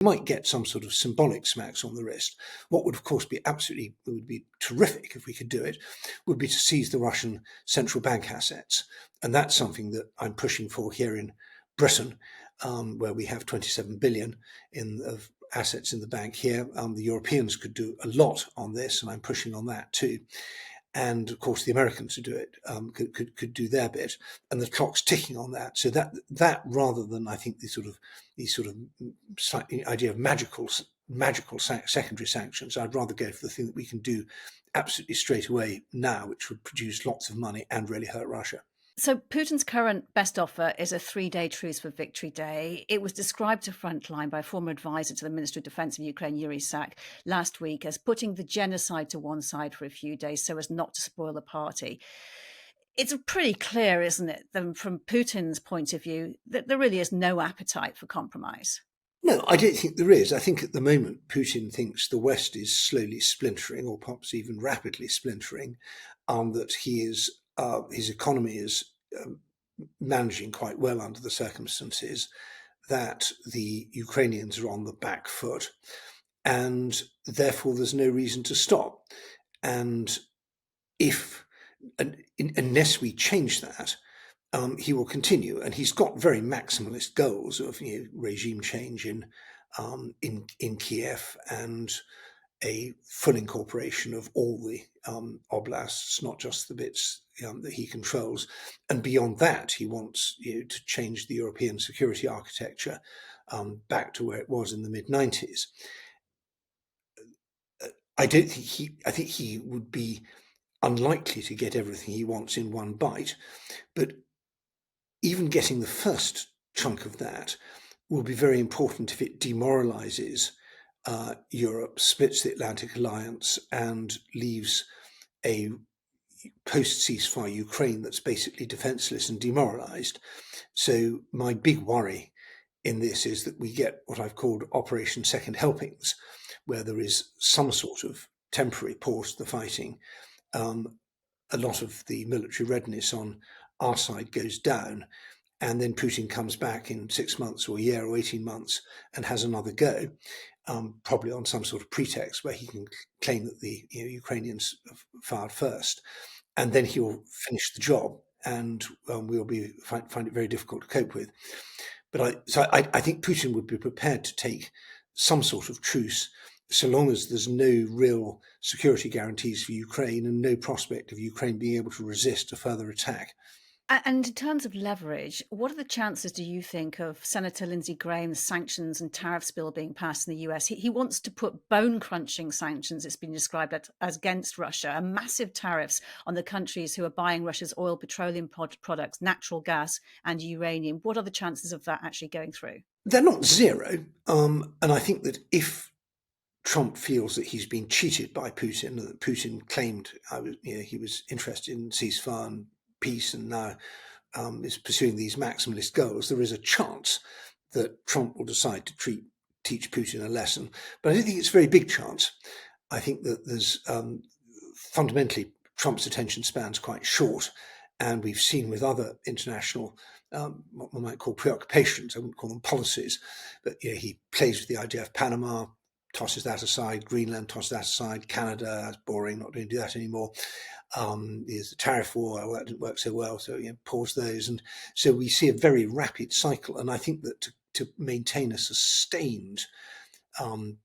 Might get some sort of symbolic smacks on the wrist. What would, of course, it would be terrific if we could do it, would be to seize the Russian central bank assets. And that's something that I'm pushing for here in Britain, where we have 27 billion of assets in the bank here. The Europeans could do a lot on this, and I'm pushing on that too. And of course, the Americans who do it could do their bit, and the clock's ticking on that. So that rather than, I think, these sort of idea of magical secondary sanctions, I'd rather go for the thing that we can do absolutely straight away now, which would produce lots of money and really hurt Russia. So Putin's current best offer is a 3-day truce for Victory Day. It was described to Frontline by a former advisor to the Minister of Defense of Ukraine, Yuri Sak, last week as putting the genocide to one side for a few days so as not to spoil the party. It's pretty clear, isn't it, from Putin's point of view, that there really is no appetite for compromise. No, I don't think there is. I think at the moment Putin thinks the West is slowly splintering, or perhaps even rapidly splintering, that his economy is managing quite well under the circumstances, that the Ukrainians are on the back foot, and therefore there's no reason to stop. And unless we change that, he will continue, and he's got very maximalist goals of regime change in Kiev and a full incorporation of all the oblasts, not just the bits that he controls. And beyond that, he wants to change the European security architecture back to where it was in the mid-90s. I think he would be unlikely to get everything he wants in one bite, but even getting the first chunk of that will be very important if it demoralizes Europe, splits the Atlantic alliance, and leaves a post-ceasefire Ukraine that's basically defenseless and demoralized. So my big worry in this is that we get what I've called Operation Second Helpings, where there is some sort of temporary pause to the fighting. A lot of the military readiness on our side goes down, and then Putin comes back in 6 months or a year or 18 months and has another go, probably on some sort of pretext where he can claim that the Ukrainians fired first, and then he'll finish the job, and we'll find it very difficult to cope with. But I think Putin would be prepared to take some sort of truce, so long as there's no real security guarantees for Ukraine and no prospect of Ukraine being able to resist a further attack. And in terms of leverage, what are the chances, do you think, of Senator Lindsey Graham's sanctions and tariffs bill being passed in the US? He wants to put bone-crunching sanctions, it's been described as against Russia, and massive tariffs on the countries who are buying Russia's oil, petroleum products, natural gas and uranium. What are the chances of that actually going through? They're not zero. And I think that if Trump feels that he's been cheated by Putin, that Putin claimed he was interested in ceasefire and peace, and now is pursuing these maximalist goals, there is a chance that Trump will decide to teach Putin a lesson. But I don't think it's a very big chance. I think that there's fundamentally Trump's attention span's quite short, and we've seen with other international what one might call preoccupations, I wouldn't call them policies, but he plays with the idea of Panama, tosses that aside, Greenland, tosses that aside, Canada, that's boring, not going to do that anymore. There's the tariff war, well, that didn't work so well, so pause those. And so we see a very rapid cycle. And I think that to maintain a sustained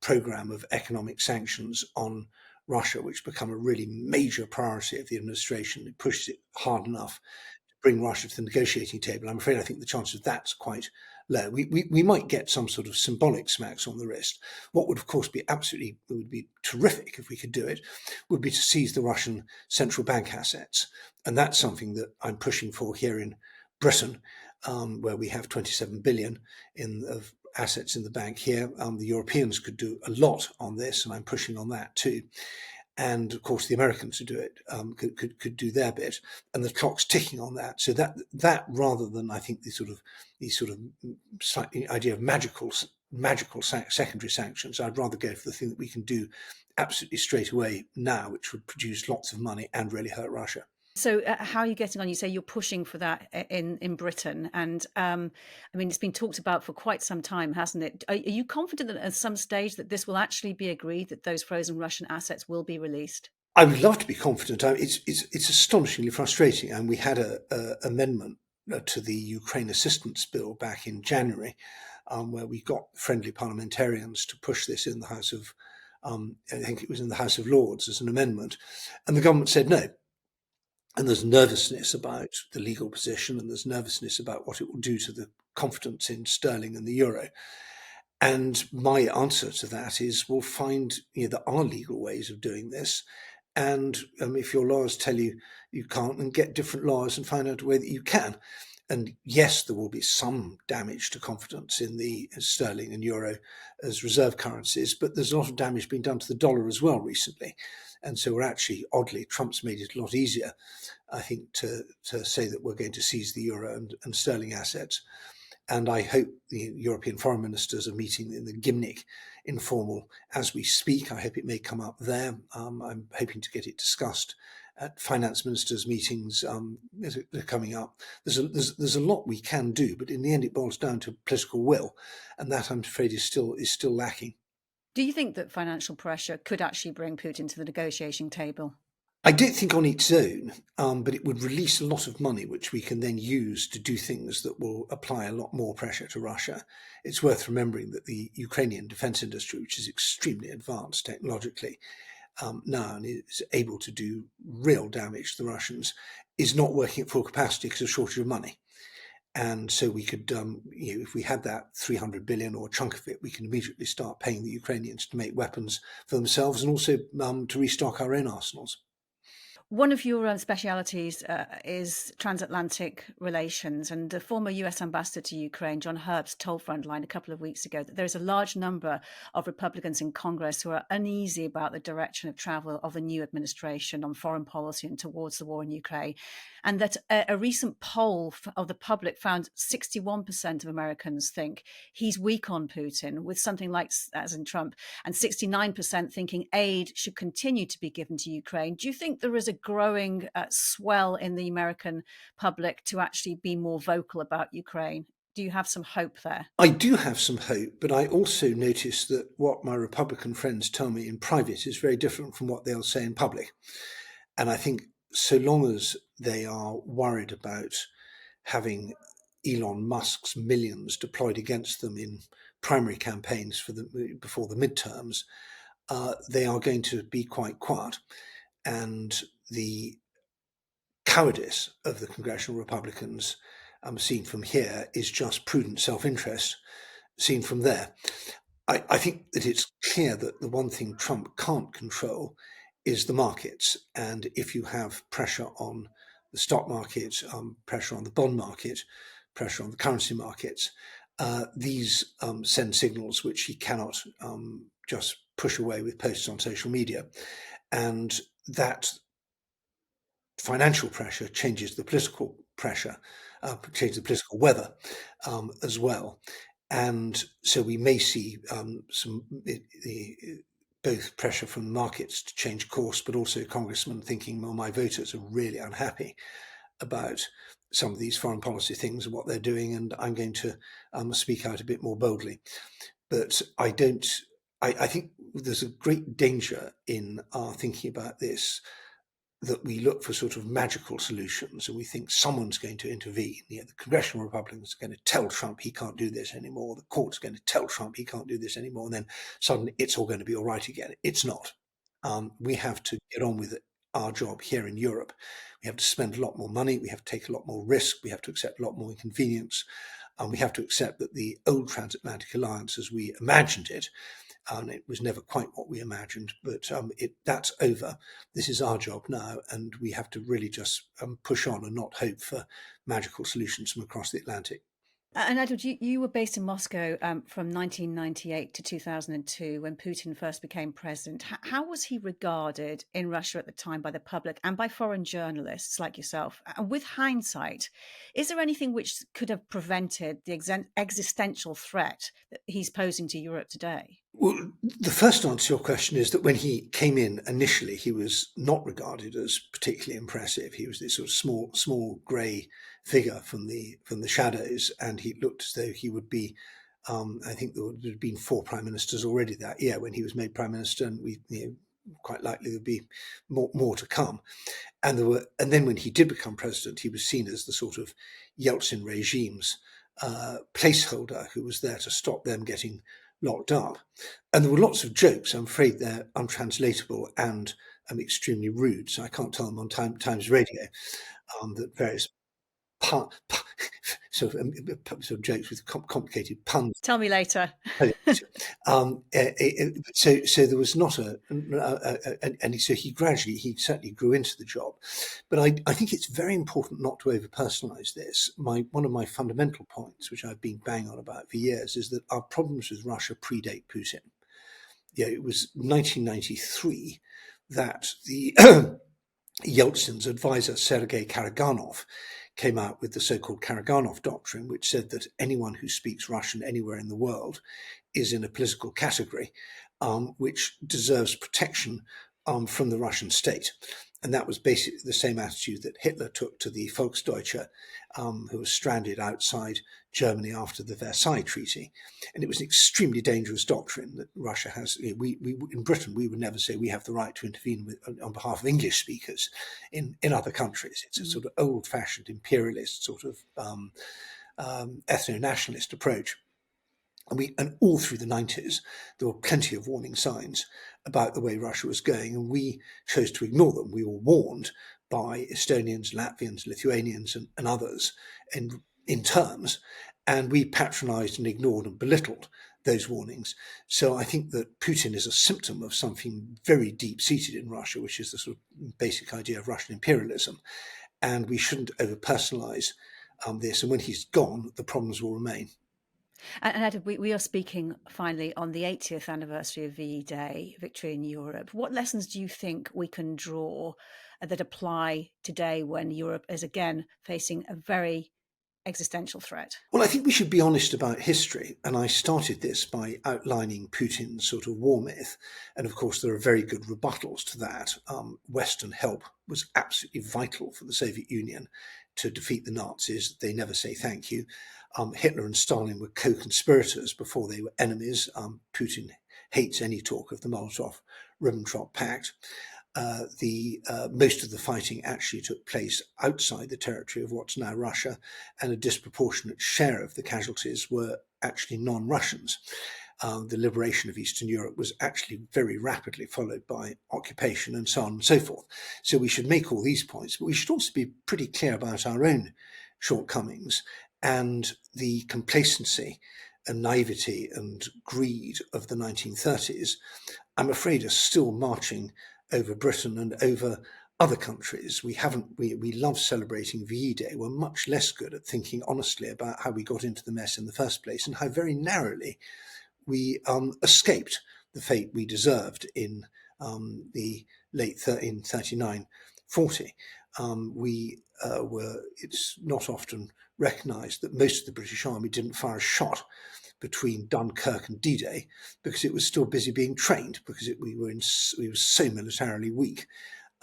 program of economic sanctions on Russia, which become a really major priority of the administration, it pushes it hard enough to bring Russia to the negotiating table. I'm afraid I think the chance of that's quite low. We might get some sort of symbolic smacks on the wrist. What would, of course, would be terrific if we could do it, would be to seize the Russian central bank assets. And that's something that I'm pushing for here in Britain, where we have 27 billion of assets in the bank here. The Europeans could do a lot on this, and I'm pushing on that too. And of course, the Americans who do it could do their bit, and the clock's ticking on that. So that rather than, I think, these sort of idea of magical secondary sanctions, I'd rather go for the thing that we can do absolutely straight away now, which would produce lots of money and really hurt Russia. So, how are you getting on? You say you're pushing for that in Britain, and I mean, it's been talked about for quite some time, hasn't it? Are you confident that at some stage that this will actually be agreed, that those frozen Russian assets will be released? I would love to be confident. It's astonishingly frustrating, and we had a amendment to the Ukraine assistance bill back in January, where we got friendly parliamentarians to push this in the House of, I think it was in the House of Lords as an amendment, and the government said no. And there's nervousness about the legal position, and there's nervousness about what it will do to the confidence in sterling and the euro. And my answer to that is, we'll find, there are legal ways of doing this. And if your lawyers tell you you can't, then get different lawyers and find out a way that you can. And yes, there will be some damage to confidence in the sterling and euro as reserve currencies, but there's a lot of damage being done to the dollar as well recently. And so we're actually, oddly, Trump's made it a lot easier, I think, to say that we're going to seize the euro and sterling assets. And I hope the European foreign ministers are meeting in the Gymnich informal as we speak. I hope it may come up there. I'm hoping to get it discussed at finance ministers' meetings as they're coming up. There's a lot we can do, but in the end, it boils down to political will, and that, I'm afraid, is still lacking. Do you think that financial pressure could actually bring Putin to the negotiating table? I don't think on its own, but it would release a lot of money, which we can then use to do things that will apply a lot more pressure to Russia. It's worth remembering that the Ukrainian defense industry, which is extremely advanced technologically now and is able to do real damage to the Russians, is not working at full capacity because of shortage of money. And so we could, if we had that 300 billion or a chunk of it, we can immediately start paying the Ukrainians to make weapons for themselves and also to restock our own arsenals. One of your specialities is transatlantic relations, and the former US ambassador to Ukraine, John Herbst, told Frontline a couple of weeks ago that there is a large number of Republicans in Congress who are uneasy about the direction of travel of the new administration on foreign policy and towards the war in Ukraine, and that a recent poll of the public found 61% of Americans think he's weak on Putin, with something like, as in Trump, and 69% thinking aid should continue to be given to Ukraine. Do you think there is a growing swell in the American public to actually be more vocal about Ukraine? Do you have some hope there? I do have some hope, but I also notice that what my Republican friends tell me in private is very different from what they'll say in public. And I think so long as they are worried about having Elon Musk's millions deployed against them in primary campaigns before the midterms, they are going to be quite quiet. And the cowardice of the congressional Republicans, seen from here, is just prudent self-interest seen from there. I think that it's clear that the one thing Trump can't control is the markets. And if you have pressure on the stock market, pressure on the bond market, pressure on the currency markets, these send signals which he cannot just push away with posts on social media. And that financial pressure changes the political pressure, changes the political weather as well. And so we may see both pressure from the markets to change course, but also congressmen thinking, well, my voters are really unhappy about some of these foreign policy things and what they're doing, and I'm going to speak out a bit more boldly. But I don't. I think there's a great danger in our thinking about this, that we look for sort of magical solutions and we think someone's going to intervene. The congressional Republicans are going to tell Trump he can't do this anymore. The court's going to tell Trump he can't do this anymore. And then suddenly it's all going to be all right again. It's not. We have to get on with our job here in Europe. We have to spend a lot more money. We have to take a lot more risk. We have to accept a lot more inconvenience. And we have to accept that the old transatlantic alliance, as we imagined it, and it was never quite what we imagined, but that's over. This is our job now, and we have to really just push on and not hope for magical solutions from across the Atlantic. And Edward, you were based in Moscow from 1998 to 2002 when Putin first became president. How was he regarded in Russia at the time by the public and by foreign journalists like yourself? And with hindsight, is there anything which could have prevented the existential threat that he's posing to Europe today? Well, the first answer to your question is that when he came in initially, he was not regarded as particularly impressive. He was this sort of small grey figure from the shadows, and he looked as though he would be. I think there had been 4 prime ministers already that year when he was made prime minister, and quite likely there'd be more to come. And then when he did become president, he was seen as the sort of Yeltsin regime's placeholder who was there to stop them getting locked up. And there were lots of jokes. I'm afraid they're untranslatable and extremely rude, so I can't tell them on Times Radio. That various sort of jokes with complicated puns. Tell me later. So there was not and so he certainly grew into the job. But I think it's very important not to over-personalise this. One of my fundamental points, which I've been banging on about for years, is that our problems with Russia predate Putin. It was 1993 that the Yeltsin's advisor, Sergei Karaganov, came out with the so-called Karaganov Doctrine, which said that anyone who speaks Russian anywhere in the world is in a political category which deserves protection from the Russian state. And that was basically the same attitude that Hitler took to the Volksdeutsche, who was stranded outside Germany after the Versailles Treaty. And it was an extremely dangerous doctrine that Russia has. We in Britain, we would never say we have the right to intervene on behalf of English speakers in other countries. It's a sort of old-fashioned imperialist sort of ethno-nationalist approach. And all through the 90s, there were plenty of warning signs about the way Russia was going, and we chose to ignore them. We were warned by Estonians, Latvians, Lithuanians, and others in terms, and we patronised and ignored and belittled those warnings. So I think that Putin is a symptom of something very deep-seated in Russia, which is the sort of basic idea of Russian imperialism, and we shouldn't over-personalise this. And when he's gone, the problems will remain. And Ed, we are speaking finally on the 80th anniversary of VE Day, Victory in Europe. What lessons do you think we can draw that apply today when Europe is again facing a very existential threat? Well, I think we should be honest about history. And I started this by outlining Putin's sort of war myth. And of course, there are very good rebuttals to that. Western help was absolutely vital for the Soviet Union to defeat the Nazis. They never say thank you. Hitler and Stalin were co-conspirators before they were enemies. Putin hates any talk of the Molotov-Ribbentrop Pact. Most of the fighting actually took place outside the territory of what's now Russia, and a disproportionate share of the casualties were actually non-Russians. The liberation of Eastern Europe was actually very rapidly followed by occupation and so on and so forth. So we should make all these points, but we should also be pretty clear about our own shortcomings and the complacency and naivety and greed of the 1930s, I'm afraid, are still marching over Britain and over other countries. We love celebrating VE Day. We're much less good at thinking honestly about how we got into the mess in the first place and how very narrowly we escaped the fate we deserved in the in 39-40. It's not often recognised that most of the British Army didn't fire a shot between Dunkirk and D-Day because it was still busy being trained, because we were so militarily weak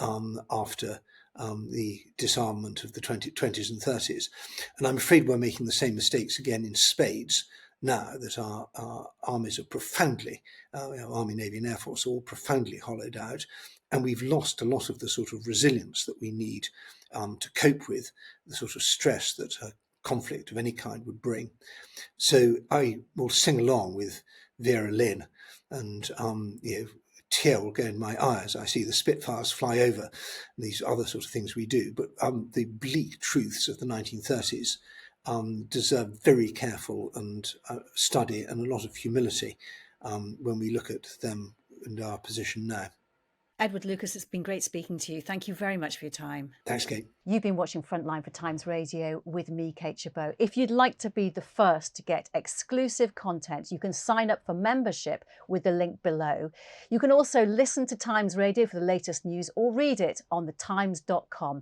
after the disarmament of the 20s and 30s. And I'm afraid we're making the same mistakes again in spades now that our armies are profoundly, Army, Navy and Air Force, are all profoundly hollowed out. And we've lost a lot of the sort of resilience that we need to cope with the sort of stress that a conflict of any kind would bring. So I will sing along with Vera Lynn, and tear will go in my eye as I see the Spitfires fly over, and these other sort of things we do. But the bleak truths of the 1930s deserve very careful and study and a lot of humility when we look at them and our position now. Edward Lucas, it's been great speaking to you. Thank you very much for your time. Thanks, Kate. You've been watching Frontline for Times Radio with me, Kate Chabot. If you'd like to be the first to get exclusive content, you can sign up for membership with the link below. You can also listen to Times Radio for the latest news or read it on thetimes.com.